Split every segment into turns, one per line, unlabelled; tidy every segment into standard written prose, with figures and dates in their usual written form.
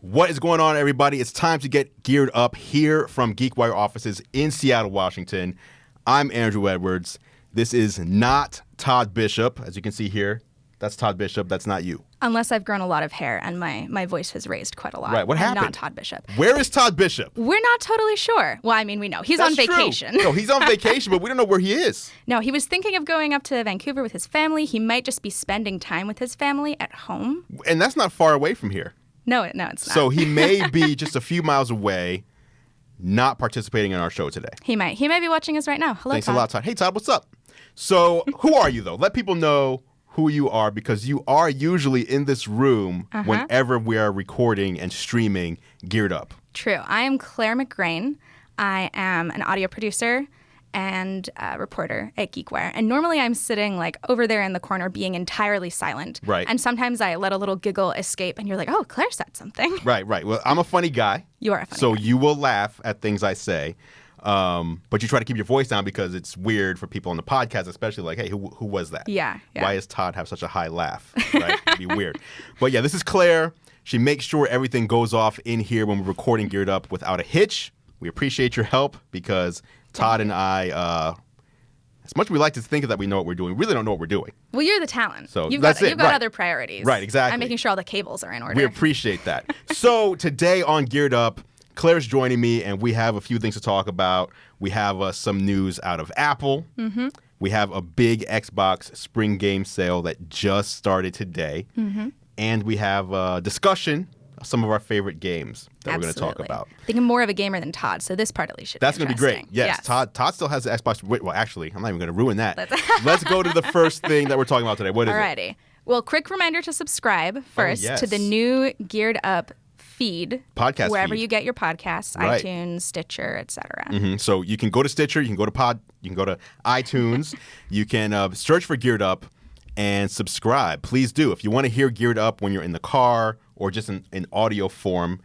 What is going on, everybody? It's time to get geared up here from GeekWire offices in Seattle, Washington. I'm Andrew Edwards. This is not Todd Bishop. As you can see here, that's Todd Bishop. That's not you.
Unless I've grown a lot of hair and my voice has raised quite a lot.
Right, what happened?
I'm not Todd Bishop.
Where is Todd Bishop?
We're not totally sure. Well, I mean, we know. He's on vacation.
No, he's on vacation, but we don't know where he is.
No, he was thinking of going up to Vancouver with his family. He might just be spending time with his family at home.
And that's not far away from here.
No, it's not.
So he may be just a few miles away, not participating in our show today.
He might. He might be watching us right now. Hello,
Thanks
Todd.
a lot, Todd. Hey, Todd, what's up? So who are you, though? Let people know who you are, because you are usually in this room whenever we are recording and streaming Geared Up.
True. I am Claire McGrain. I am an audio producer and reporter at GeekWire. And normally I'm sitting like over there in the corner being entirely silent.
Right.
And sometimes I let a little giggle escape and you're like, oh, Claire said something.
Right. Well, I'm a funny guy.
You are a funny guy.
So you will laugh at things I say. But you try to keep your voice down because it's weird for people on the podcast, especially like, hey, who was that?
Yeah.
Why does Todd have such a high laugh? Right? It'd be weird. But yeah, this is Claire. She makes sure everything goes off in here when we're recording Geared Up without a hitch. We appreciate your help because Todd and I, as much as we like to think that we know what we're doing, we really don't know what we're doing.
Well, you're the talent.
So
you've
that's
got,
it.
You've got
Right.
other priorities.
Right, exactly.
I'm making sure all the cables are in order.
We appreciate that. So today on Geared Up, Claire's joining me, and we have a few things to talk about. We have some news out of Apple. Mm-hmm. We have a big Xbox spring game sale that just started today. Mm-hmm. And we have a discussion of some of our favorite games that we're going to talk about.
I think I'm more of a gamer than Todd, so this part at least should
That's
be
going to be great.
interesting.
Yes. Todd still has the Xbox. Well, actually, I'm not even going to ruin that. Let's go to the first thing that we're talking about today. What is
Alrighty.
it?
Well, quick reminder to subscribe first
yes.
to the new Geared Up feed.
Podcast
wherever
feed.
you get your podcasts,
Right.
iTunes, Stitcher, etc.
Mm-hmm. So you can go to Stitcher, you can go to iTunes, you can search for Geared Up and subscribe. Please do. If you want to hear Geared Up when you're in the car or just in audio form,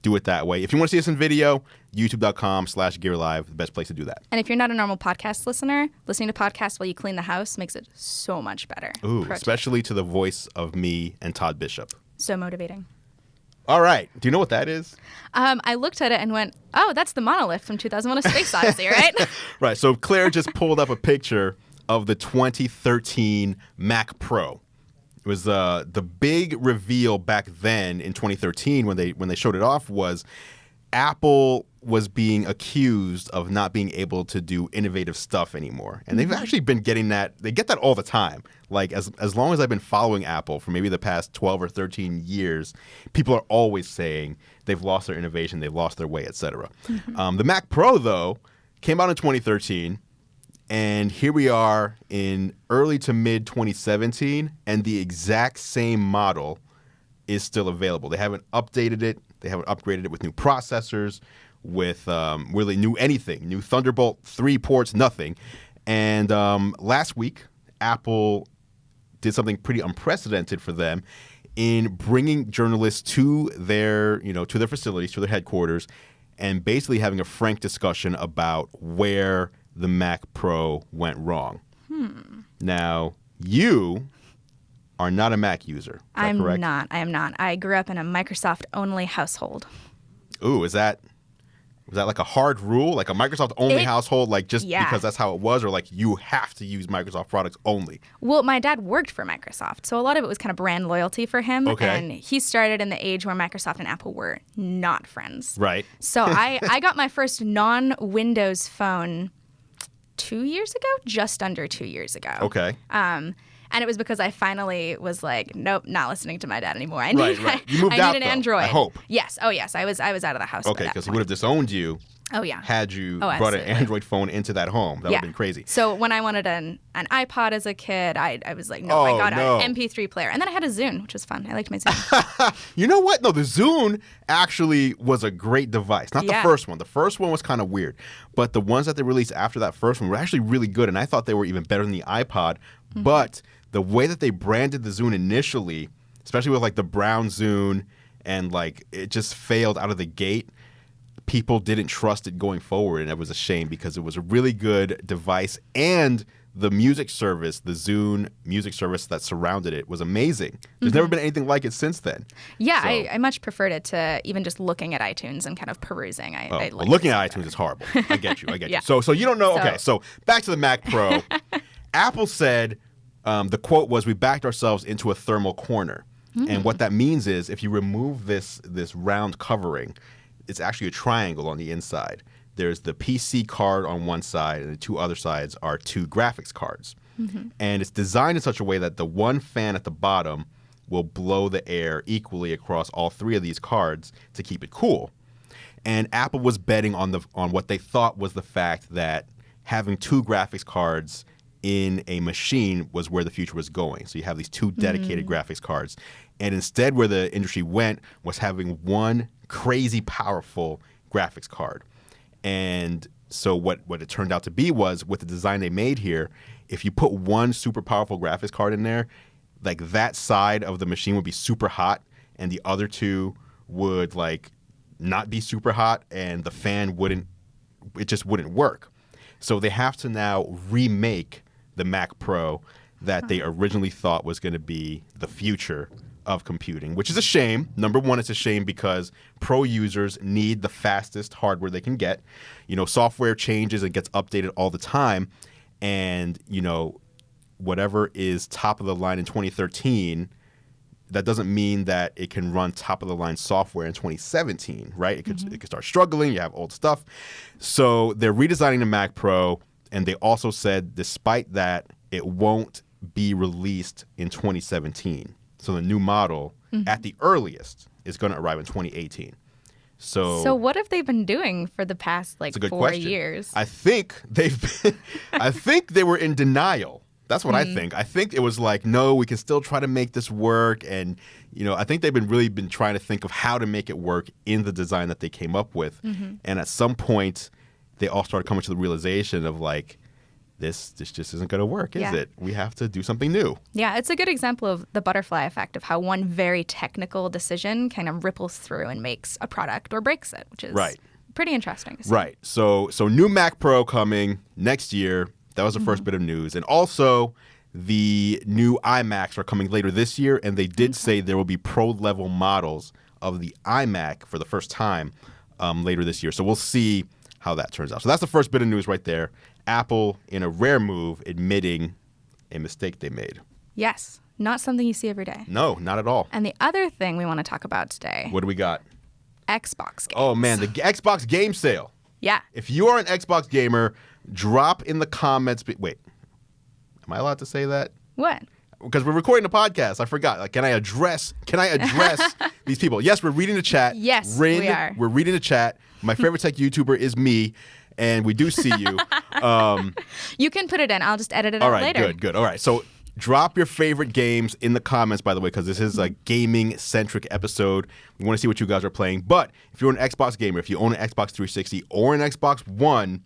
do it that way. If you want to see us in video, youtube.com/GearLive, the best place to do that.
And if you're not a normal podcast listener, listening to podcasts while you clean the house makes it so much better.
Ooh,
Pro tip.
especially to the voice of me and Todd Bishop.
So motivating.
All right. Do you know what that is?
I looked at it and went, oh, that's the monolith from 2001: A Space Odyssey, right?
Right. So Claire just pulled up a picture of the 2013 Mac Pro. It was the big reveal back then in 2013 when they showed it off was Apple was being accused of not being able to do innovative stuff anymore. And they've actually been getting that. They get that all the time. Like as long as I've been following Apple for maybe the past 12 or 13 years, people are always saying they've lost their innovation, they've lost their way, etc. The Mac Pro, though, came out in 2013. And here we are in early to mid 2017, and the exact same model is still available. They haven't updated it. They haven't upgraded it with new processors, with really new Thunderbolt 3 ports, nothing. And last week, Apple did something pretty unprecedented for them in bringing journalists to their facilities, to their headquarters, and basically having a frank discussion about where the Mac Pro went wrong. Now, you are not a Mac user. Is that correct?
I am not. I grew up in a Microsoft-only household.
Ooh, was that like a hard rule? Like a Microsoft-only household, like just because that's how it was? Or like you have to use Microsoft products only?
Well, my dad worked for Microsoft, so a lot of it was kind of brand loyalty for him.
Okay.
And he started in the age where Microsoft and Apple were not friends.
Right.
So I got my first non-Windows phone 2 years ago, just under 2 years ago.
Okay.
And it was because I finally was like, nope, not listening to my dad anymore. I need,
Right. You moved
I
out,
need an
though,
Android.
I hope.
Yes. Oh, yes. I was out of the house.
Okay, because he would have disowned you.
Oh, yeah.
Had you
Oh,
brought an
absolutely.
Android phone into that home. That would have been crazy.
So when I wanted an iPod as a kid, I was like, no, I got an MP3 player. And then I had a Zune, which was fun. I liked my Zune.
You know what? No, the Zune actually was a great device. Not the first one. The first one was kind of weird. But the ones that they released after that first one were actually really good. And I thought they were even better than the iPod. Mm-hmm. But the way that they branded the Zune initially, especially with like the brown Zune, and like it just failed out of the gate. People didn't trust it going forward, and it was a shame because it was a really good device, and the music service, the Zune music service that surrounded it was amazing. There's never been anything like it since then.
Yeah,
So-
I much preferred it to even just looking at iTunes and kind of perusing. I
well,
liked
looking
it
at
better.
iTunes is horrible. I get you.
Yeah.
So you don't know.
So-
Okay, so back to the Mac Pro. Apple said, the quote was, "We backed ourselves into a thermal corner." And what that means is if you remove this round covering, it's actually a triangle on the inside. There's the PC card on one side, and the two other sides are two graphics cards. And it's designed in such a way that the one fan at the bottom will blow the air equally across all three of these cards to keep it cool. And Apple was betting on what they thought was the fact that having two graphics cards in a machine was where the future was going. So you have these two dedicated graphics cards. And instead where the industry went was having one crazy powerful graphics card. And so what it turned out to be was, with the design they made here, if you put one super powerful graphics card in there, like that side of the machine would be super hot and the other two would like not be super hot and the fan just wouldn't work. So they have to now remake the Mac Pro that they originally thought was going to be the future of computing, which is a shame. Number one, it's a shame because pro users need the fastest hardware they can get. Software changes and gets updated all the time. And, whatever is top of the line in 2013, that doesn't mean that it can run top of the line software in 2017, right? It could start struggling. You have old stuff. So they're redesigning the Mac Pro. And they also said, despite that, it won't be released in 2017. So the new model, at the earliest, is going to arrive in 2018. So
what have they been doing for the past
it's a good
4
question.
years?
I think I think they were in denial. That's what I think. I think it was like, no, we can still try to make this work. And, I think they've really been trying to think of how to make it work in the design that they came up with. And at some point, they all started coming to the realization of like, this just isn't going to work, is it? We have to do something new.
Yeah, it's a good example of the butterfly effect of how one very technical decision kind of ripples through and makes a product or breaks it, which is pretty interesting to see.
Right. So new Mac Pro coming next year. That was the first bit of news. And also, the new iMacs are coming later this year, and they did say there will be pro-level models of the iMac for the first time later this year. So we'll see how that turns out. So that's the first bit of news right there. Apple, in a rare move, admitting a mistake they made.
Yes, not something you see every day.
No, not at all.
And the other thing we want to talk about today,
What do we got?
Xbox games.
Oh, man, the Xbox game sale.
Yeah.
If you are an Xbox gamer, drop in the comments. Wait, am I allowed to say that?
What?
Because we're recording a podcast. I forgot. Like, can I address these people? Yes, we're reading the chat.
Yes,
Rin,
we are.
We're reading the chat. My favorite tech YouTuber is me, and we do see you.
You can put it in. I'll just edit it
All
out
right,
later.
good. All right, so drop your favorite games in the comments, by the way, because this is a gaming-centric episode. We want to see what you guys are playing. But if you're an Xbox gamer, if you own an Xbox 360 or an Xbox One,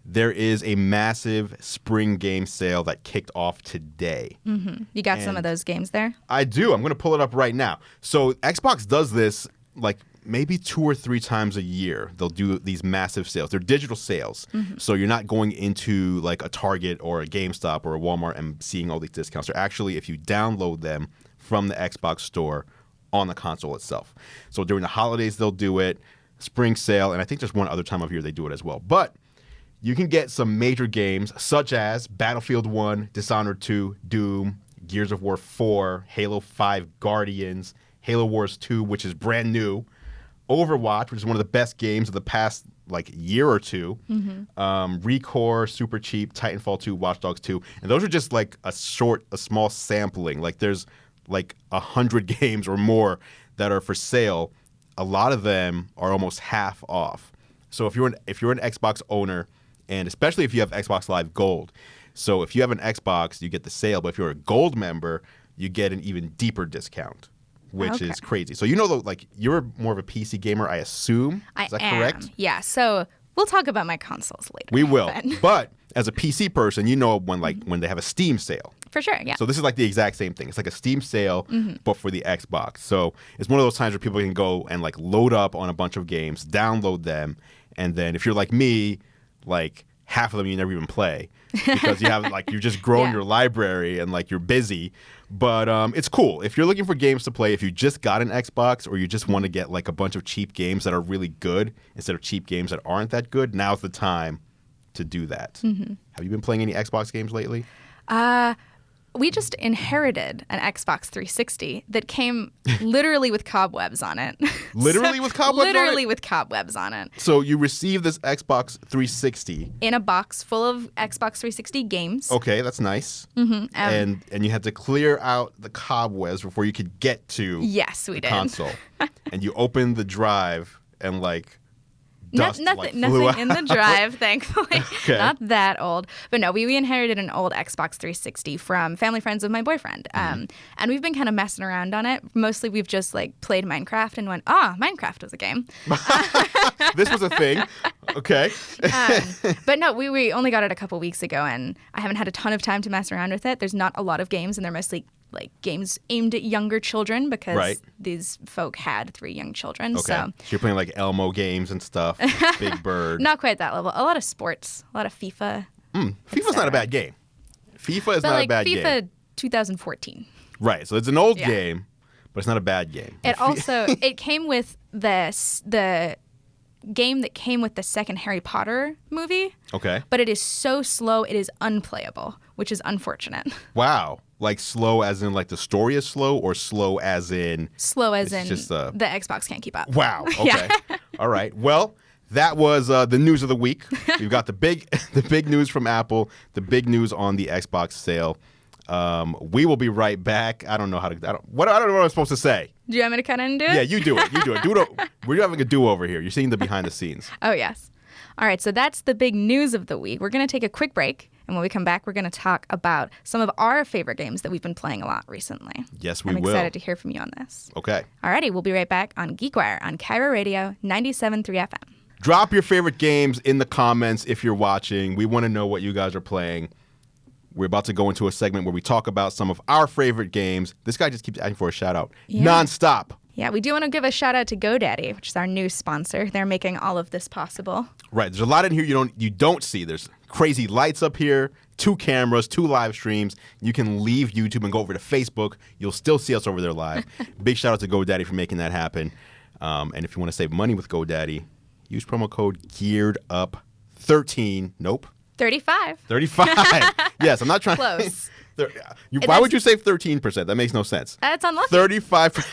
there is a massive spring game sale that kicked off today.
You got some of those games there?
I do. I'm going to pull it up right now. So Xbox does this like maybe 2 or 3 times a year. They'll do these massive sales. They're digital sales. So you're not going into like a Target or a GameStop or a Walmart and seeing all these discounts. They're actually, if you download them from the Xbox store on the console itself. So during the holidays, they'll do it, spring sale, and I think there's one other time of year they do it as well. But you can get some major games such as Battlefield 1, Dishonored 2, Doom, Gears of War 4, Halo 5 Guardians, Halo Wars 2, which is brand new, Overwatch, which is one of the best games of the past like year or two, Recore, Super Cheap, Titanfall 2, Watch Dogs 2, and those are just like a small sampling. Like there's like 100 games or more that are for sale. A lot of them are almost half off. So if you're an Xbox owner, and especially if you have Xbox Live Gold, so if you have an Xbox, you get the sale, but if you're a Gold member, you get an even deeper discount, which is crazy. So like you're more of a PC gamer, I assume. Is that correct?
Yeah. So we'll talk about my consoles later.
We will. But as a PC person, when they have a Steam sale.
For sure, yeah.
So this is like the exact same thing. It's like a Steam sale, but for the Xbox. So it's one of those times where people can go and like load up on a bunch of games, download them, and then if you're like me, like half of them you never even play because you have like you've just grown your library and like you're busy. But it's cool. If you're looking for games to play, if you just got an Xbox or you just want to get like a bunch of cheap games that are really good instead of cheap games that aren't that good, now's the time to do that. Have you been playing any Xbox games lately?
We just inherited an Xbox 360 that came literally with cobwebs on it.
Literally with cobwebs on it?
Literally with cobwebs on it.
So you received this Xbox 360.
In a box full of Xbox 360 games.
Okay, that's nice. And you had to clear out the cobwebs before you could get to the console. And you opened the drive and like... Dust,
nothing
like,
in the drive, thankfully.
Okay.
Not that old. But no, we inherited an old Xbox 360 from family friends of my boyfriend. And we've been kind of messing around on it. Mostly we've just like played Minecraft and went, Minecraft was a game.
This was a thing. Okay.
But no, we only got it a couple weeks ago and I haven't had a ton of time to mess around with it. There's not a lot of games and they're mostly like games aimed at younger children because these folk had 3 young children.
Okay. So you're playing like Elmo games and stuff, Big Bird.
Not quite that level. A lot of sports, a lot of FIFA.
FIFA's not a bad game. FIFA is not a bad game.
FIFA 2014.
Right. So it's an old game, but it's not a bad game.
It also it came with the game that came with the second Harry Potter movie.
Okay.
But it is so slow it is unplayable, which is unfortunate.
Wow. Like slow as in like the story is slow or slow as in...
Slow as in just, the Xbox can't keep up.
Wow. Okay. All right. Well, that was the news of the week. We've got the big news from Apple, the big news on the Xbox sale. We will be right back. I don't know what I'm supposed to say.
Do you want me to cut in and do it?
Yeah, you do it. We're having a do-over here. You're seeing the behind the scenes.
Oh, yes. All right, so that's the big news of the week. We're going to take a quick break, and when we come back, we're going to talk about some of our favorite games that we've been playing a lot recently.
Yes, we will.
I'm excited to hear from you on this.
Okay.
All righty, we'll be right back on GeekWire on Cairo Radio 97.3 FM.
Drop your favorite games in the comments if you're watching. We want to know what you guys are playing. We're about to go into a segment where we talk about some of our favorite games. This guy just keeps asking for a shout-out. Yeah. Non-stop.
Yeah, we do want to give a shout out to GoDaddy, which is our new sponsor. They're making all of this possible.
Right. There's a lot in here you don't see. There's crazy lights up here, 2 cameras, 2 live streams. You can leave YouTube and go over to Facebook. You'll still see us over there live. Big shout out to GoDaddy for making that happen. And if you want to save money with GoDaddy, use promo code GEAREDUP13. Nope.
35.
35. Yes, I'm not trying.
Close.
Why would you save 13%? That makes no sense.
That's unlucky.
35%.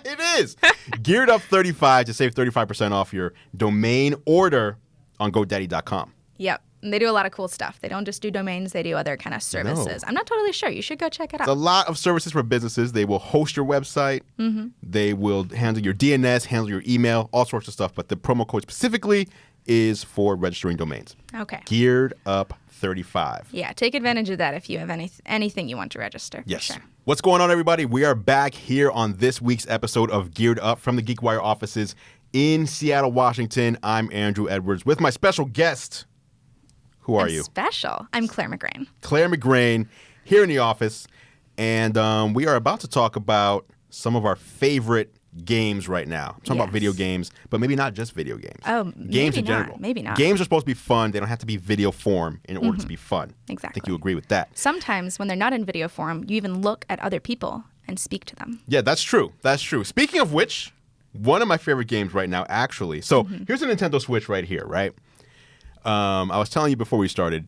It is. Geared Up 35 to save 35% off your domain order on GoDaddy.com.
Yep. And they do a lot of cool stuff. They don't just do domains. They do other kind of services.
No.
I'm not totally sure. You should go check it out.
It's a lot of services for businesses. They will host your website. They will handle your DNS, handle your email, all sorts of stuff. But the promo code specifically is for registering domains.
Okay.
Geared Up 35.
Yeah, take advantage of that if you have anything you want to register.
Yes.
Sure.
What's going on, everybody? We are back here on this week's episode of Geared Up from the GeekWire offices in Seattle, Washington. I'm Andrew Edwards with my special guest. Who are you?
Special. I'm Claire McGrain.
Claire McGrain here in the office. And we are about to talk about some of our favorite games right now. I'm talking about video games, but maybe not just video games.
Oh,
games in general.
Maybe not.
Games are supposed to be fun. They don't have to be video form in order to be fun.
Exactly.
I think you agree with that.
Sometimes when they're not in video form, you even look at other people and speak to them.
Yeah, that's true. That's true. Speaking of which, one of my favorite games right now, actually. So here's a Nintendo Switch right here, right? I was telling you before we started,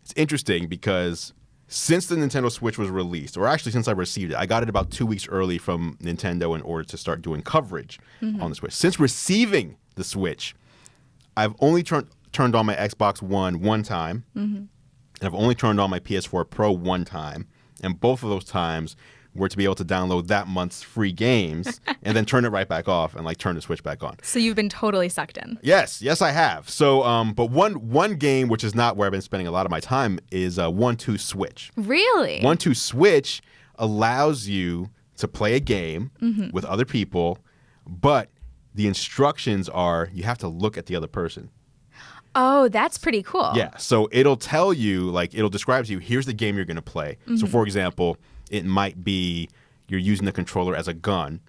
it's interesting because since the Nintendo Switch was released, or actually since I received it, I got it about 2 weeks early from Nintendo in order to start doing coverage on the Switch. Since receiving the Switch, I've only turned on my Xbox one time, and I've only turned on my PS4 Pro one time, and both of those times were to be able to download that month's free games and then turn it right back off and like turn the Switch back on.
So you've been totally sucked in.
Yes, I have. So, but one game which is not where I've been spending a lot of my time is 1-2 Switch.
Really?
1-2 Switch allows you to play a game with other people, but the instructions are you have to look at the other person.
Oh, that's pretty cool.
Yeah, so it'll tell you, like, it'll describe to you, here's the game you're going to play. So, for example, it might be you're using the controller as a gun,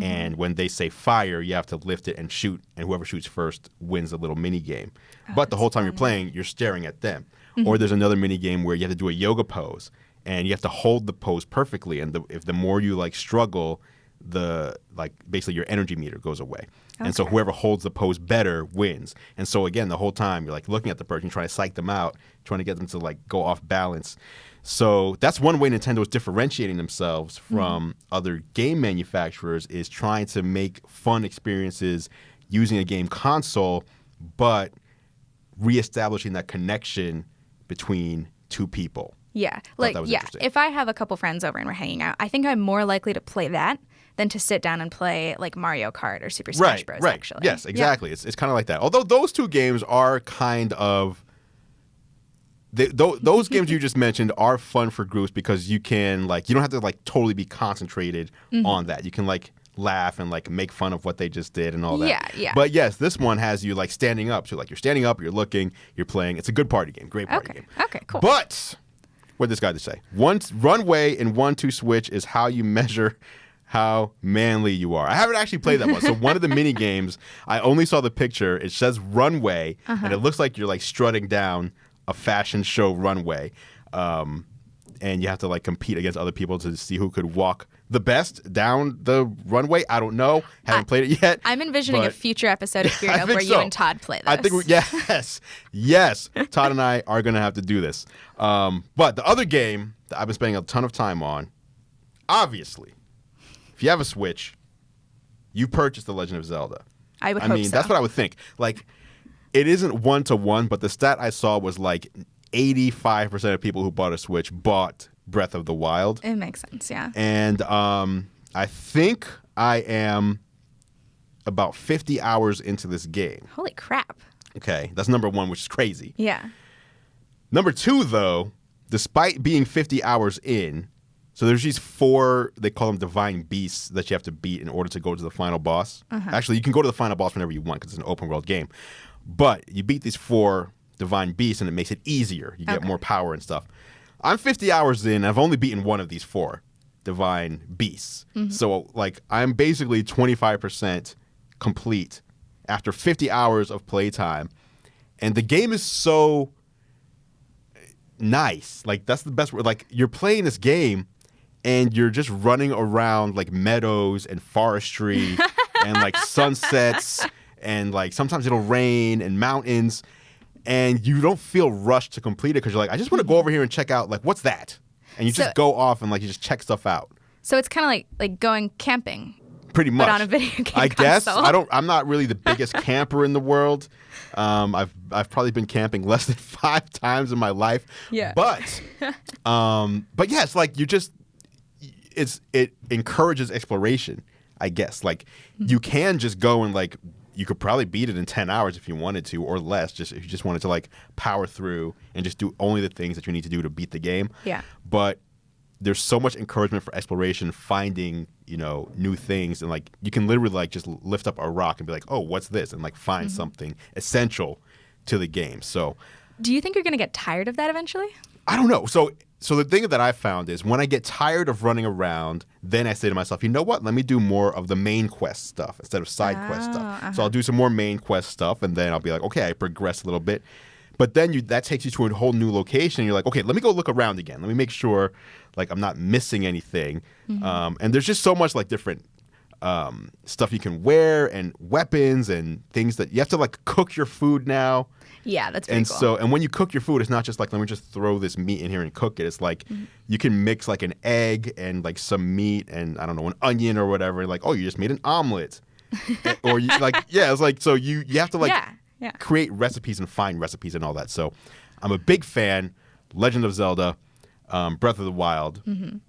And when they say fire, you have to lift it and shoot, and whoever shoots first wins a little mini game. But the whole time you're playing, you're staring at them. Or there's another mini game where you have to do a yoga pose, and you have to hold the pose perfectly. And if the more you struggle, basically your energy meter goes away. Okay. And so whoever holds the pose better wins. And so again, the whole time you're looking at the person, trying to psych them out, trying to get them to go off balance. So that's one way Nintendo is differentiating themselves from other game manufacturers, is trying to make fun experiences using a game console, but reestablishing that connection between two people.
Yeah. If I have a couple friends over and we're hanging out, I think I'm more likely to play that than to sit down and play Mario Kart or Super Smash Bros.
Right.
Actually.
Yes, exactly. Yeah. It's kind of like that. Although those two games are kind of... those games you just mentioned are fun for groups because you can you don't have to totally be concentrated on that. You can laugh and make fun of what they just did and all that.
Yeah.
But yes, this one has you standing up. So you're standing up, you're looking, you're playing. It's a good party game. Great party game.
Okay, cool.
But what did this guy say? Runway in 1-2 Switch is how you measure how manly you are. I haven't actually played that one. So one of the mini games, I only saw the picture. It says runway, and it looks like you're strutting down a fashion show runway, and you have to compete against other people to see who could walk the best down the runway. I don't know. Haven't played it yet.
I'm envisioning a future episode of Geared Up where you and Todd play this.
I think yes. Todd and I are going to have to do this. But the other game that I've been spending a ton of time on, obviously, if you have a Switch, you purchased The Legend of Zelda.
I mean,
that's what I would think. It isn't 1-to-1, but the stat I saw was 85% of people who bought a Switch bought Breath of the Wild.
It makes sense, yeah.
And I think I am about 50 hours into this game.
Holy crap.
Okay, that's number one, which is crazy.
Yeah.
Number two, though, despite being 50 hours in, so there's these 4, they call them divine beasts that you have to beat in order to go to the final boss. Actually, you can go to the final boss whenever you want because it's an open world game. But you beat these 4 divine beasts and it makes it easier. You get more power and stuff. I'm 50 hours in. I've only beaten one of these 4 divine beasts. So I'm basically 25% complete after 50 hours of playtime. And the game is so nice. That's the best word. You're playing this game and you're just running around meadows and forestry and sunsets and sometimes it'll rain and mountains, and you don't feel rushed to complete it because you're I just want to go over here and check out what's that, and you just go off and you just check stuff out.
So it's kind of like going camping.
Pretty much.
But on a video game
I guess.
console.
I'm not really the biggest camper in the world. I've probably been camping less than 5 times in my life.
Yeah.
But yes, it encourages exploration, I guess. You can just go and you could probably beat it in 10 hours if you wanted to, or less, just if you just wanted to power through and just do only the things that you need to do to beat the game.
Yeah.
But there's so much encouragement for exploration, finding, new things, and you can literally just lift up a rock and be oh, what's this? And find something essential to the game. So
do you think you're going to get tired of that eventually?
I don't know. So the thing that I found is when I get tired of running around, then I say to myself, you know what? Let me do more of the main quest stuff instead of side quest stuff. So I'll do some more main quest stuff, and then I'll be okay, I progressed a little bit. But then that takes you to a whole new location. And you're okay, let me go look around again. Let me make sure I'm not missing anything. And there's just so much different stuff you can wear and weapons and things that you have to cook your food now.
Yeah, that's pretty cool.
And when you cook your food, it's not just let me just throw this meat in here and cook it. It's you can mix an egg and some meat and I don't know, an onion or whatever. Oh, you just made an omelet. Or you it's so you have to create recipes and find recipes and all that. So I'm a big fan. Legend of Zelda, Breath of the Wild. A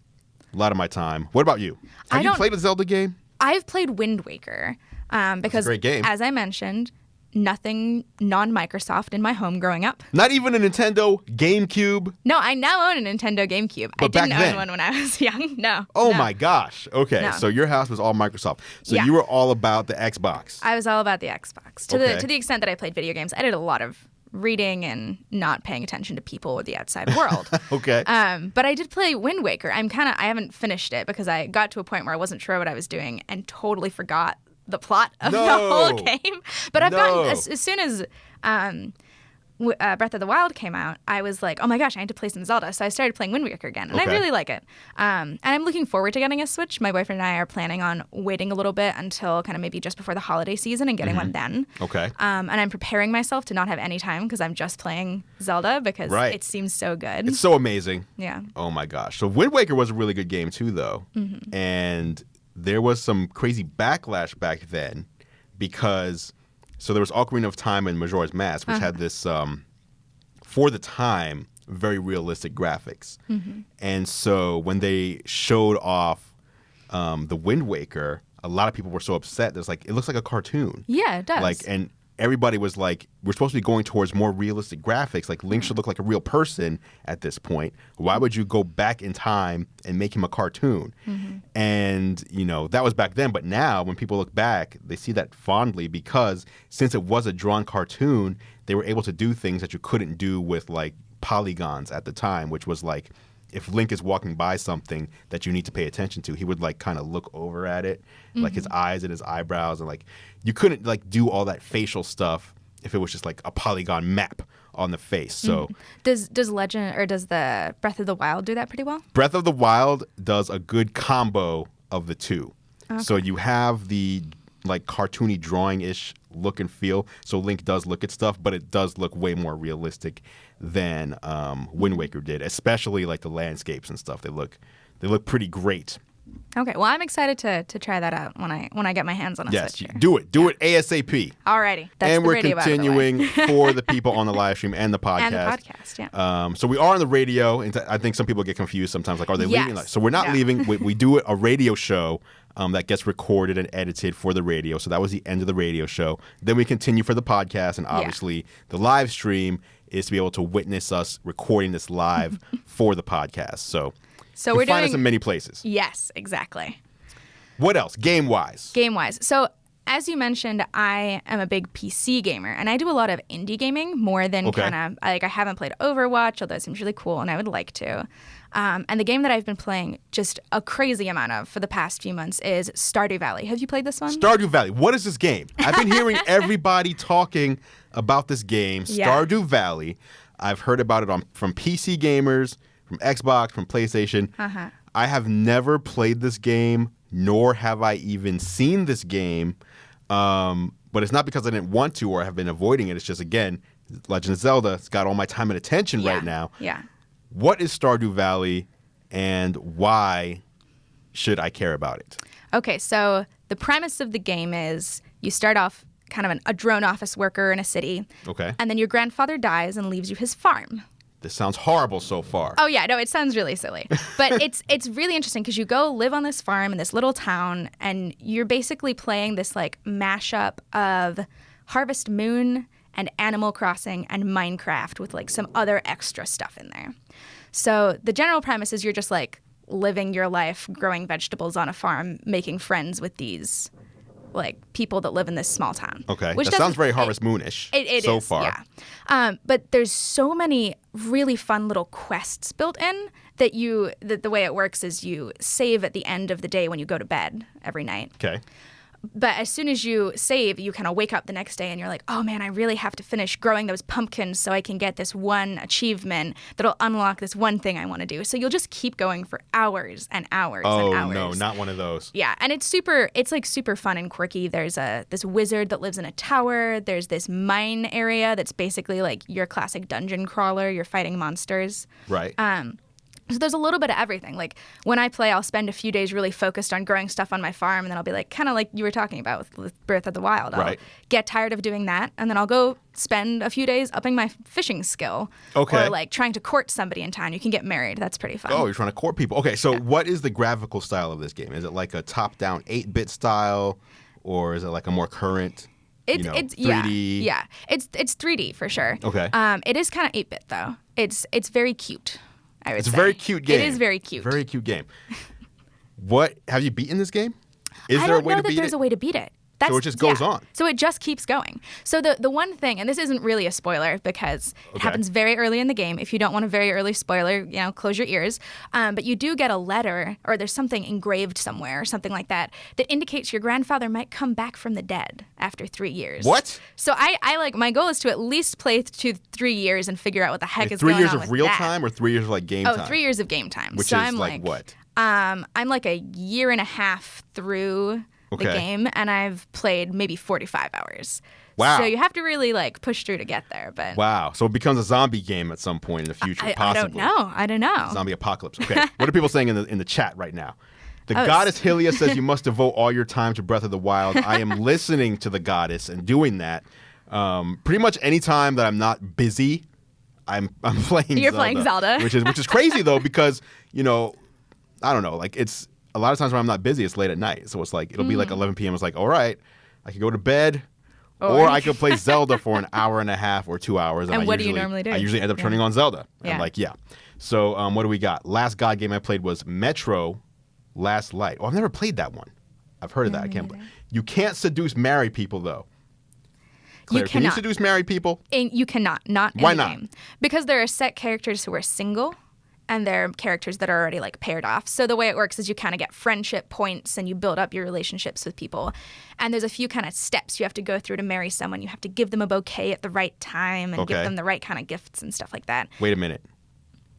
lot of my time. What about you? Have you played a Zelda game?
I've played Wind Waker because,
that's a great game.
As I mentioned, nothing non-Microsoft in my home growing up.
Not even a Nintendo GameCube?
No, I now own a Nintendo GameCube.
But
I didn't
back then,
own one when I was young. No.
Oh my gosh. Okay,
No.
so your house was all Microsoft. So you were all about the Xbox.
I was all about the Xbox. To the extent that I played video games, I did a lot of reading and not paying attention to people or the outside world.
Okay.
But I did play Wind Waker. I haven't finished it because I got to a point where I wasn't sure what I was doing and totally forgot the plot of the whole game. But I've gotten, as soon as Breath of the Wild came out, I was like, oh my gosh, I need to play some Zelda. So I started playing Wind Waker again, and I really like it. And I'm looking forward to getting a Switch. My boyfriend and I are planning on waiting a little bit until kind of maybe just before the holiday season and getting one then.
Okay.
And I'm preparing myself to not have any time because I'm just playing Zelda because it seems so good.
It's so amazing.
Yeah.
Oh my gosh. So Wind Waker was a really good game too, though. And there was some crazy backlash back then because so there was Ocarina of Time and Majora's Mask, which had this, for the time, very realistic graphics. And so when they showed off the Wind Waker, a lot of people were so upset. There's like, it looks like a cartoon.
Yeah, it does.
Like, and everybody was like, we're supposed to be going towards more realistic graphics. Like, Link should look like a real person at this point. Why would you go back in time and make him a cartoon? And, you know, that was back then. But now, when people look back, they see that fondly because since it was a drawn cartoon, they were able to do things that you couldn't do with, like, polygons at the time, which was like, if Link is walking by something that you need to pay attention to, he would like kind of look over at it, like his eyes and his eyebrows, and like you couldn't like do all that facial stuff if it was just like a polygon map on the face. So
does Legend or does the Breath of the Wild do that pretty well?
Breath of the Wild does a good combo of the two. So you have the like cartoony drawing-ish look and feel. So Link does look at stuff, but it does look way more realistic than Wind Waker did, especially like the landscapes and stuff. They look pretty great.
Okay, well, I'm excited to try that out when I get my hands on a Switch. Yes,
do it ASAP.
Alrighty, that's
and
the
we're
radio
continuing for the people on the live stream and the podcast.
And the podcast, yeah.
So we are on the radio, and I think some people get confused sometimes. Like, are they leaving? So we're not
Yeah.
leaving. We do a radio show that gets recorded and edited for the radio. So that was the end of the radio show. Then we continue for the podcast, and obviously the live stream is to be able to witness us recording this live for the podcast. So
we're
find
doing
us in many places.
Yes, exactly.
What else? Game-wise.
So as you mentioned, I am a big PC gamer, and I do a lot of indie gaming more than kind of like I haven't played Overwatch, although it seems really cool, and I would like to. And the game that I've been playing just a crazy amount of for the past few months is Stardew Valley. Have you played this one?
Stardew Valley. What is this game? I've been hearing everybody talking about this game, Stardew Valley. I've heard about it from PC gamers, from Xbox, from PlayStation. I have never played this game, nor have I even seen this game. But it's not because I didn't want to or have been avoiding it. It's just, again, Legend of Zelda. It's got all my time and attention right now.
Yeah.
What is Stardew Valley, and why should I care about it?
Okay, so the premise of the game is you start off kind of a drone office worker in a city.
Okay.
And then your grandfather dies and leaves you his farm.
This sounds horrible so far.
Oh, yeah. No, it sounds really silly. But it's really interesting because you go live on this farm in this little town, and you're basically playing this, like, mashup of Harvest Moon and Animal Crossing and Minecraft with, like, some other extra stuff in there. So the general premise is you're just, like, living your life, growing vegetables on a farm, making friends with these, like, people that live in this small town.
Okay. That sounds very Harvest Moon-ish so
is,
far.
Yeah. But there's so many really fun little quests built in that the way it works is you save at the end of the day when you go to bed every night.
Okay.
But as soon as you save, you kind of wake up the next day and you're like, oh man, I really have to finish growing those pumpkins so I can get this one achievement that'll unlock this one thing I want to do. So you'll just keep going for hours and hours and hours.
Oh no, not one of those.
Yeah, and it's like super fun and quirky. There's this wizard that lives in a tower. There's this mine area that's basically like your classic dungeon crawler. You're fighting monsters.
Right.
So there's a little bit of everything. Like when I play, I'll spend a few days really focused on growing stuff on my farm, and then I'll be like, kind of like you were talking about with Breath of the Wild. I'll get tired of doing that, and then I'll go spend a few days upping my fishing skill.
Okay.
Or like trying to court somebody in town. You can get married. That's pretty fun.
Oh, you're trying to court people. Okay, so what is the graphical style of this game? Is it like a top-down 8-bit style, or is it like a more current?
It's
3D.
Yeah. It's 3D for sure.
Okay.
It is kind of 8-bit though. It's very cute. I would say.
It's a very cute game.
It is very cute.
Very cute game. What have you beaten this game? Is
I
there a
don't
way
know
to beat
that there's
it?
a way to beat it.
So it just goes on.
So it just keeps going. So the one thing, and this isn't really a spoiler because it happens very early in the game. If you don't want a very early spoiler, close your ears. But you do get a letter, or there's something engraved somewhere or something like that indicates your grandfather might come back from the dead after 3 years.
What?
So I like, my goal is to at least play to 3 years and figure out what the heck is going on
3 years of
with
real
that.
time or 3 years of like game time?
Oh, 3 years of game time.
Which
so
is
I'm
like what?
I'm like a year and a half through the game, and I've played maybe 45 hours.
Wow.
So you have to really like push through to get there. But
wow. So it becomes a zombie game at some point in the future, possibly.
I don't know.
Zombie apocalypse. Okay. What are people saying in the chat right now? The goddess Hylia says you must devote all your time to Breath of the Wild. I am listening to the goddess and doing that. Pretty much any time that I'm not busy, I'm playing
You're playing Zelda.
which is crazy though, because, I don't know, like it's a lot of times when I'm not busy, it's late at night. So it's like, it'll be like 11 p.m. It's like, all right, I could go to bed or I could play Zelda for an hour and a half or 2 hours.
And what do you normally do?
I usually end up turning on Zelda. I'm like, So what do we got? Last God game I played was Metro Last Light. Oh, I've never played that one. I've heard of that. I can't play. You can't seduce married people though. Claire, can you seduce married people?
You cannot. Not in
Why
the
not?
game. Because there are set characters who are single, and there are characters that are already like paired off. So the way it works is you kind of get friendship points and you build up your relationships with people. And there's a few kind of steps you have to go through to marry someone. You have to give them a bouquet at the right time and give them the right kind of gifts and stuff like that.
Wait a minute.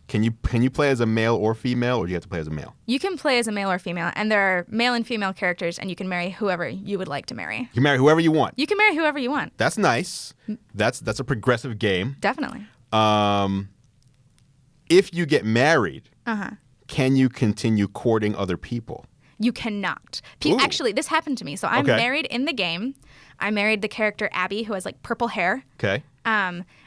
Can you play as a male or female, or do you have to play as a male?
You can play as a male or female, and there are male and female characters, and you can marry whoever you would like to marry.
You can marry whoever you want.
You can marry whoever you want.
That's nice. That's a progressive game.
Definitely.
If you get married, can you continue courting other people?
You cannot. Actually, this happened to me. So I'm married in the game. I married the character Abby, who has like purple hair.
Okay.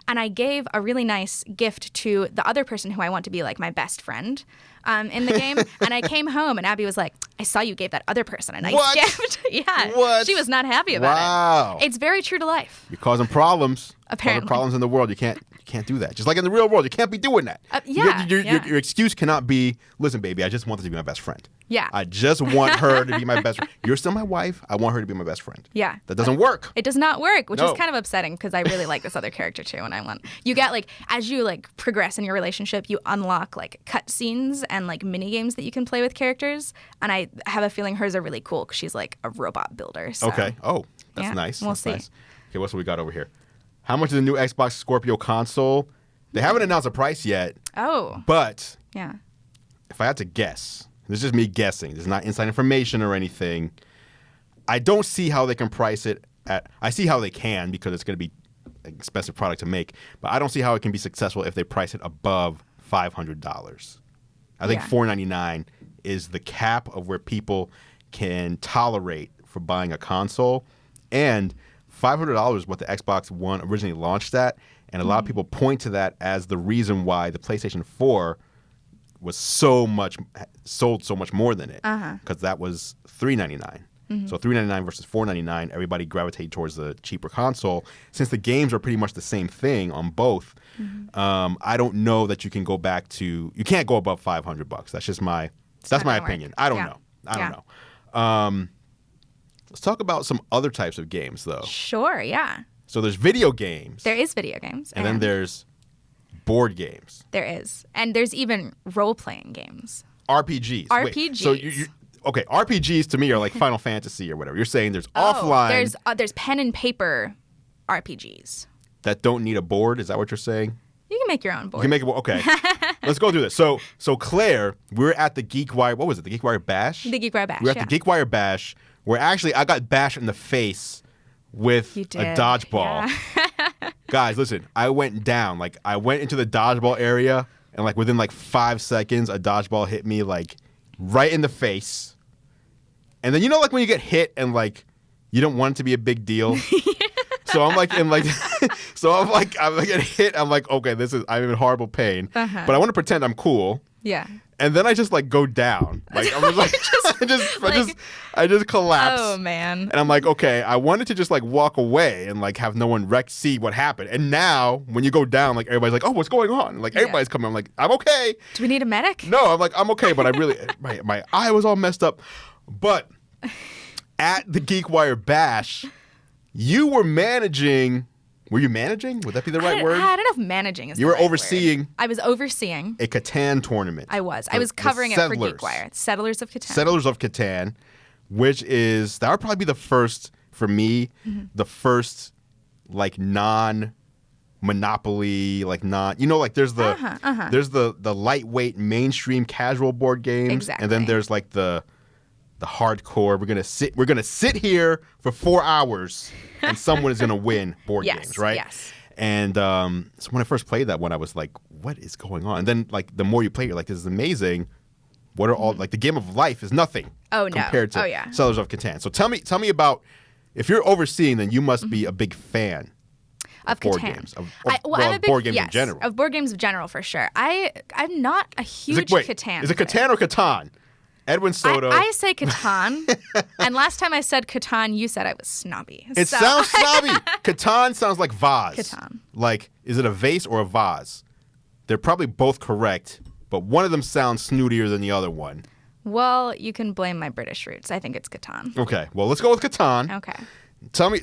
And I gave a really nice gift to the other person who I want to be like my best friend in the game. And I came home and Abby was like, I saw you gave that other person a nice gift. Yeah.
What?
She was not happy about it. It's very true to life.
You're causing problems.
Apparently.
Causing problems in the world. You can't do that. Just like in the real world, you can't be doing that. Your excuse cannot be, listen, baby, I just want her to be my best friend.
Yeah.
I just want her to be my best friend. You're still my wife. I want her to be my best friend.
Yeah.
That doesn't work.
It does not work, which is kind of upsetting because I really like this other character too. And you get like, as you like progress in your relationship, you unlock like cutscenes and like mini games that you can play with characters. And I have a feeling hers are really cool because she's like a robot builder. So.
Okay. Oh, that's nice.
We'll see.
Nice. Okay, what's what we got over here? How much is the new Xbox Scorpio console? They haven't announced a price yet.
Oh.
But
yeah,
if I had to guess, this is just me guessing. This is not inside information or anything. I don't see how they can price it at. I see how they can because it's going to be an expensive product to make. But I don't see how it can be successful if they price it above $500. I think $499 is the cap of where people can tolerate for buying a console, and $500 is what the Xbox One originally launched at. And a lot of people point to that as the reason why the PlayStation 4 was sold so much more than it, because that was $399. So $399 versus $499, everybody gravitated towards the cheaper console. Since the games are pretty much the same thing on both, I don't know that you can go back to. You can't go above $500. That's just my opinion. I don't know. I don't know. Let's talk about some other types of games, though.
Sure. Yeah.
So there's video games.
There is video games.
And then there's board games.
There is. And there's even role-playing games.
RPGs.
RPGs.
Wait, so okay, RPGs to me are like Final Fantasy or whatever. You're saying there's offline.
There's pen and paper RPGs.
That don't need a board? Is that what you're saying?
You can make your own board.
You can make it. Okay. Let's go through this. So Claire, we're at the GeekWire. What was it? The GeekWire Bash?
The GeekWire Bash,
We're at the GeekWire Bash, where actually I got bashed in the face with a dodgeball. Yeah. Guys, listen, I went down. Like, I went into the dodgeball area, and like within like 5 seconds, a dodgeball hit me like right in the face. And then like when you get hit and like you don't want it to be a big deal. So I'm like I'm getting hit. I'm like, okay, I'm in horrible pain. But I want to pretend I'm cool.
Yeah.
And then I just like go down. Like I was like, I just collapse.
Oh man.
And I'm like, okay, I wanted to just like walk away and like have no one see what happened. And now when you go down, like everybody's like, oh, what's going on? Like everybody's coming. I'm like, I'm okay.
Do we need a medic?
No, I'm like, I'm okay. But I really, my eye was all messed up. But at the GeekWire Bash, you were managing. Were you managing? Would that be the right word?
I don't know if managing is
You
the
were
right
overseeing.
word. I was overseeing
A Catan tournament.
I was covering it for GeekWire. Settlers of Catan.
Settlers of Catan, which is that would probably be the first for me, the first like non-monopoly, like not like there's the there's the lightweight mainstream casual board games,
exactly.
and then there's like the hardcore. We're gonna sit here for 4 hours, and someone is gonna win board games, right?
Yes.
And so when I first played that one, I was like, "What is going on?" And then like the more you play, you're like, "This is amazing." What are all like the game of life is nothing compared to Settlers of Catan. So tell me about if you're overseeing, then you must be a big fan
of
board
Catan.
Games.
I'm a big,
board games in general.
Of board games in general, for sure. I'm not a huge Catan.
Is it Catan or Catan? Edwin Soto.
I say Catan, and last time I said Catan, you said I was snobby.
It sounds snobby. Catan sounds like vase.
Catan.
Like, is it a vase or a vase? They're probably both correct, but one of them sounds snootier than the other one.
Well, you can blame my British roots. I think it's Catan.
Okay, well, let's go with Catan.
Okay.
Tell me,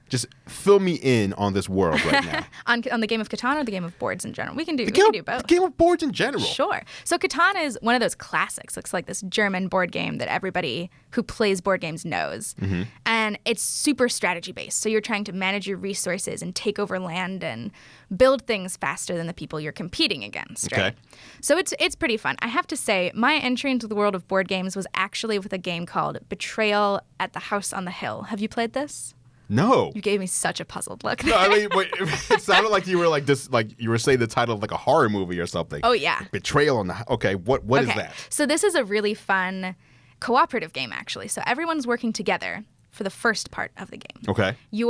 just fill me in on this world right now.
on the game of Catan or the game of boards in general? We can do both.
The game of boards in general.
Sure. So Catan is one of those classics. It's like this German board game that everybody who plays board games knows. Mm-hmm. And it's super strategy based. So you're trying to manage your resources and take over land and build things faster than the people you're competing against, right?
Okay.
So it's pretty fun. I have to say, my entry into the world of board games was actually with a game called Betrayal at the House on the Hill. Have you played this?
No.
You gave me such a puzzled look.
No, I mean, wait, it sounded like you were like this, like you were saying the title of like a horror movie or something.
Oh yeah.
Betrayal on the. Okay, what is that?
So this is a really fun cooperative game, actually. So everyone's working together for the first part of the game.
Okay.
You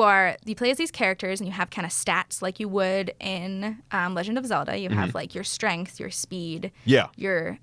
play as these characters, and you have kind of stats like you would in Legend of Zelda. You have like your strength, your speed, your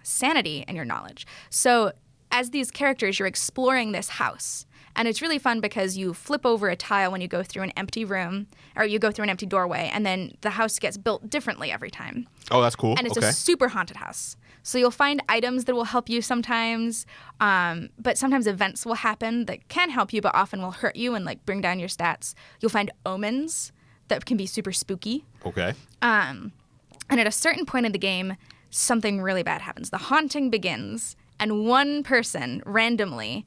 sanity, and your knowledge. So as these characters, you're exploring this house. And it's really fun because you flip over a tile when you go through an empty room, or you go through an empty doorway, and then the house gets built differently every time.
Oh, that's cool.
And it's a super haunted house. So you'll find items that will help you sometimes, but sometimes events will happen that can help you, but often will hurt you and like bring down your stats. You'll find omens that can be super spooky.
Okay.
And at a certain point in the game, something really bad happens. The haunting begins, and one person randomly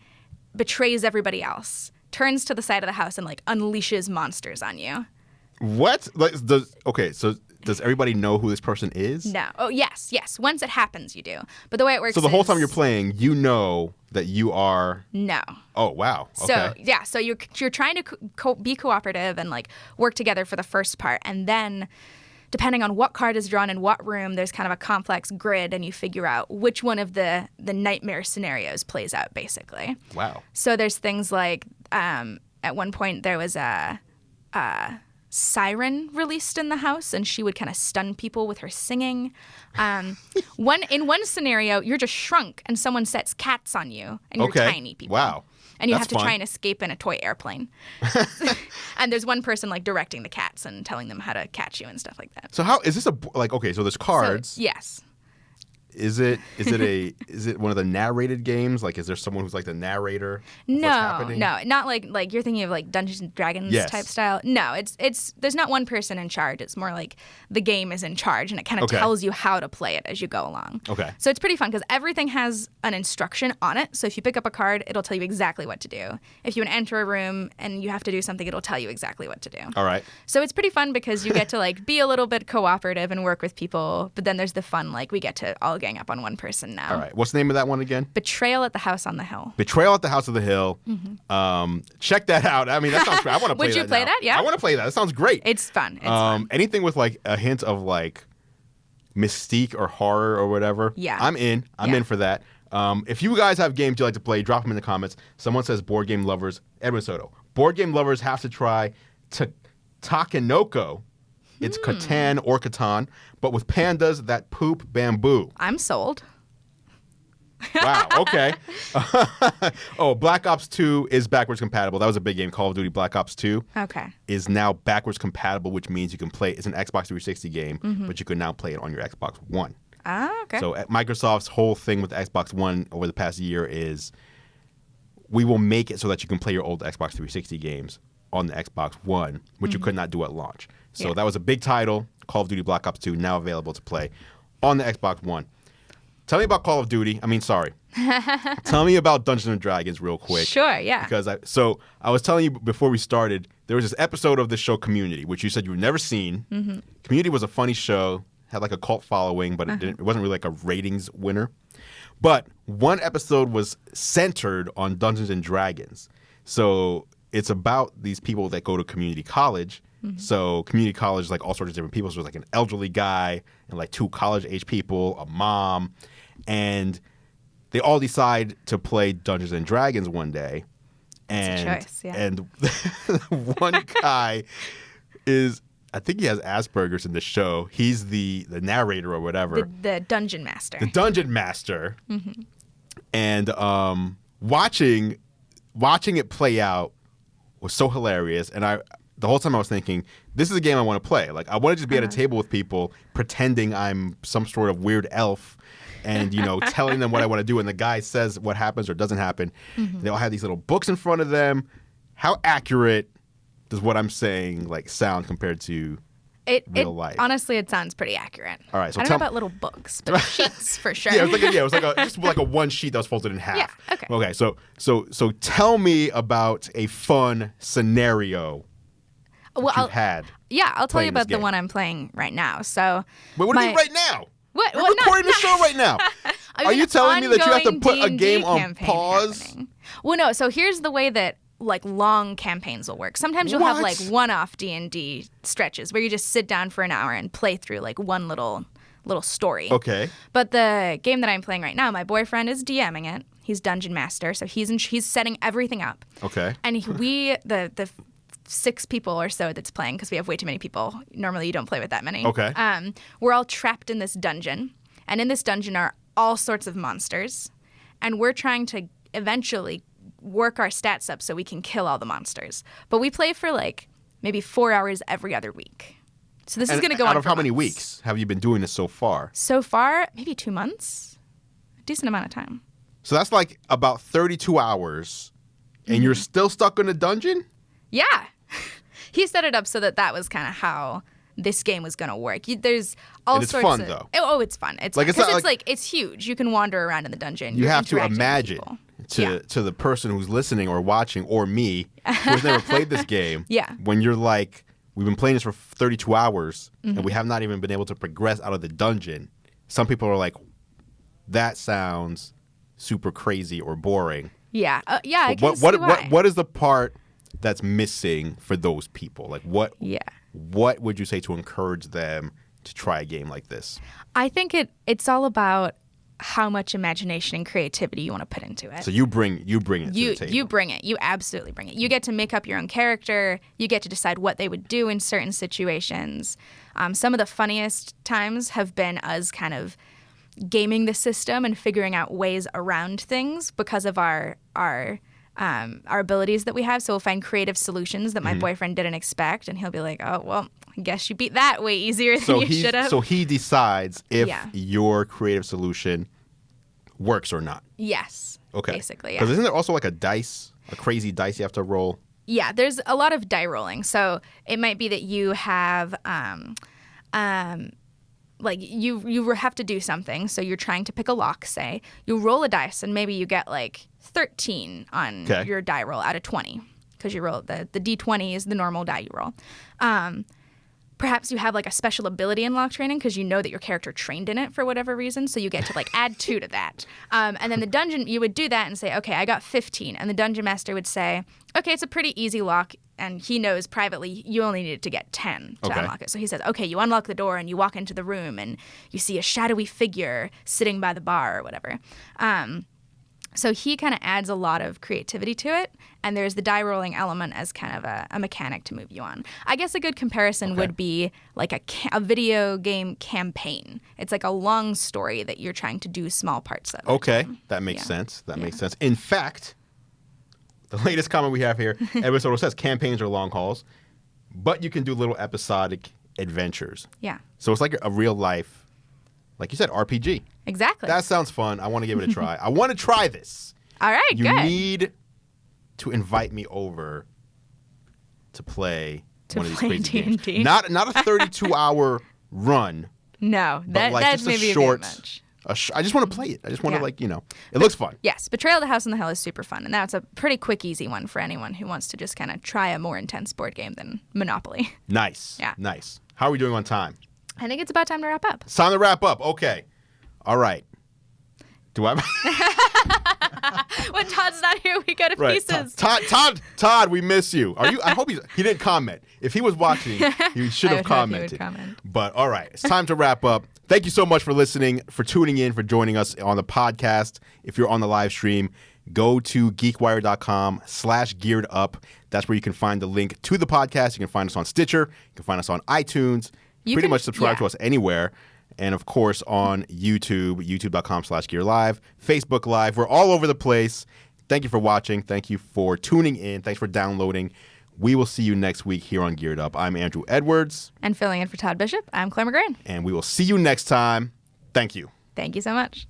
betrays everybody else, turns to the side of the house, and like unleashes monsters on you.
What? So does everybody know who this person is?
No. Oh, yes. Once it happens, you do. But the way it works is...
So the whole time you're playing, you know that you are...
No.
Oh, wow. Okay.
So you're trying to be cooperative and like work together for the first part, and then depending on what card is drawn in what room, there's kind of a complex grid, and you figure out which one of the nightmare scenarios plays out, basically.
Wow.
So there's things like, at one point there was a siren released in the house, and she would kind of stun people with her singing. In one scenario, you're just shrunk, and someone sets cats on you, and you're tiny people.
Wow.
And you have to try and escape in a toy airplane. And there's one person like directing the cats and telling them how to catch you and stuff like that.
So how is this so there's cards.
So, yes.
Is it one of the narrated games? Like, is there someone who's like the narrator?
No,
what's happening?
no, not like you're thinking of like Dungeons and Dragons type style. No, it's there's not one person in charge. It's more like the game is in charge, and it kind of tells you how to play it as you go along. Okay. So it's pretty fun because everything has an instruction on it. So if you pick up a card, it'll tell you exactly what to do. If you enter a room and you have to do something, it'll tell you exactly what to do.
All right.
So it's pretty fun because you get to like be a little bit cooperative and work with people, but then there's the fun like we get to all gang up on one person now.
All right. What's the name of that one again?
Betrayal at the House on the Hill.
Betrayal at the House of the Hill. Mm-hmm. Check that out. I mean, that sounds great. I want to play that.
Would you play that? Yeah.
I want to play that. That sounds great.
It's fun. It's fun.
Anything with like a hint of like mystique or horror or whatever.
Yeah.
I'm in. I'm in for that. If you guys have games you like to play, drop them in the comments. Someone says board game lovers. Edwin Soto. Board game lovers have to try Takenoko. It's Catan or Catan, but with pandas that poop bamboo.
I'm sold.
Wow, okay. Black Ops 2 is backwards compatible. That was a big game. Call of Duty Black Ops 2 is now backwards compatible, which means you can play it's an Xbox 360 game, but you can now play it on your Xbox One.
Okay.
So Microsoft's whole thing with the Xbox One over the past year is we will make it so that you can play your old Xbox 360 games on the Xbox One, which you could not do at launch. So that was a big title, Call of Duty Black Ops 2, now available to play on the Xbox One. Tell me about Call of Duty. Tell me about Dungeons & Dragons real quick.
Sure, yeah.
Because I was telling you before we started, there was this episode of the show Community, which you said you've never seen. Mm-hmm. Community was a funny show, had like a cult following, but it wasn't really like a ratings winner. But one episode was centered on Dungeons & Dragons. So it's about these people that go to community college. Mm-hmm. So community college is like all sorts of different people. So there's like an elderly guy and like 2 college-age people, a mom, and they all decide to play Dungeons and Dragons one day.
It's a choice, yeah.
And one guy I think he has Asperger's in the show. He's the narrator or whatever.
The dungeon master.
The dungeon master. Mm-hmm. And watching it play out was so hilarious. And the whole time I was thinking, this is a game I want to play. Like, I want to just be at a table with people pretending I'm some sort of weird elf and, telling them what I want to do. And the guy says what happens or doesn't happen. Mm-hmm. They all have these little books in front of them. How accurate does what I'm saying sound compared to real life?
Honestly, it sounds pretty accurate.
All right, so
I don't know about little books, but sheets for sure.
Yeah, it was like a one sheet that was folded in half.
Yeah, okay.
Okay, so tell me about a fun scenario you've had.
Yeah, I'll tell you about the one I'm playing right now. So,
wait, what do you mean right now?
What?
We're recording the show right now. Are you telling me that you have to put a game on pause?
Happening. Well, no. So here's the way that long campaigns will work. Sometimes you'll have one-off D&D stretches where you just sit down for an hour and play through one little story.
Okay.
But the game that I'm playing right now, my boyfriend is DMing it. He's dungeon master, so he's setting everything up.
Okay.
And the 6 people or so that's playing, because we have way too many people. Normally you don't play with that many.
Okay.
We're all trapped in this dungeon, and in this dungeon are all sorts of monsters, and we're trying to eventually work our stats up so we can kill all the monsters. But we play for maybe 4 hours every other week. So this is going to go on for
out of how many
months.
weeks have you been doing this so far?
So far, maybe 2 months. A decent amount of time.
So that's about 32 hours, and you're still stuck in a dungeon?
Yeah. He set it up so that was kind of how this game was going to work. There's all
and it's
sorts
fun,
of...
though.
Oh, it's fun. It's fun. Because it's huge. You can wander around in the dungeon.
You have to imagine to the person who's listening or watching or me who's never played this game.
Yeah.
When you're we've been playing this for 32 hours and we have not even been able to progress out of the dungeon. Some people are like, that sounds super crazy or boring.
Yeah. I can see why.
What is the part that's missing for those people? What would you say to encourage them to try a game like this?
I think it's all about how much imagination and creativity you want to put into it.
So you bring it to the table.
You bring it. You absolutely bring it. You get to make up your own character. You get to decide what they would do in certain situations. Some of the funniest times have been us kind of gaming the system and figuring out ways around things because of our abilities that we have. So we'll find creative solutions that my boyfriend didn't expect, and he'll be like, "Oh, well, I guess you beat that way easier than you should have."
So he decides if your creative solution works or not.
Yes.
Okay.
Basically, yeah.
Because isn't there also a crazy dice you have to roll?
Yeah, there's a lot of die rolling. So it might be that you have you have to do something. So you're trying to pick a lock, say. You roll a dice, and maybe you get 13 on your die roll out of 20, because you roll the D20 is the normal die you roll. Perhaps you have a special ability in lock training because you know that your character trained in it for whatever reason, so you get to add 2 to that. And then the dungeon, you would do that and say, okay, I got 15. And the dungeon master would say, okay, it's a pretty easy lock. And he knows privately you only needed to get 10 to unlock it. So he says, okay, you unlock the door and you walk into the room and you see a shadowy figure sitting by the bar or whatever. So he kind of adds a lot of creativity to it, and there's the die rolling element as kind of a mechanic to move you on. I guess a good comparison would be a video game campaign. It's a long story that you're trying to do small parts of.
Okay, that makes sense. That makes sense. In fact, the latest comment we have here, episode says campaigns are long hauls, but you can do little episodic adventures.
Yeah.
So it's like a real life like you said, RPG.
Exactly.
That sounds fun. I want to give it a try. I want to try this.
All right,
You
good.
need to invite me over to play one of these crazy
D&D.
games. Not a 32-hour run.
No,
But like
that
just
may
a
be
short.
a bit much.
I just want to play it. I just want to it looks fun.
Yes, Betrayal of the House on the Hill is super fun, and that's a pretty quick, easy one for anyone who wants to just kind of try a more intense board game than Monopoly.
Nice.
Yeah.
Nice. How are we doing on time?
I think it's about time to wrap up.
It's time to wrap up. Okay. All right. Do I?
When Todd's not here, we go to pieces.
Todd, we miss you. Are you? I hope he didn't comment. If he was watching, he should have commented. But all right, it's time to wrap up. Thank you so much for listening, for tuning in, for joining us on the podcast. If you're on the live stream, go to geekwire.com/gearedup. That's where you can find the link to the podcast. You can find us on Stitcher. You can find us on iTunes. Pretty much subscribe to us anywhere. And, of course, on YouTube, youtube.com/gearlive, Facebook Live. We're all over the place. Thank you for watching. Thank you for tuning in. Thanks for downloading. We will see you next week here on Geared Up. I'm Andrew Edwards.
And filling in for Todd Bishop, I'm Claire McGrain.
And we will see you next time. Thank you.
Thank you so much.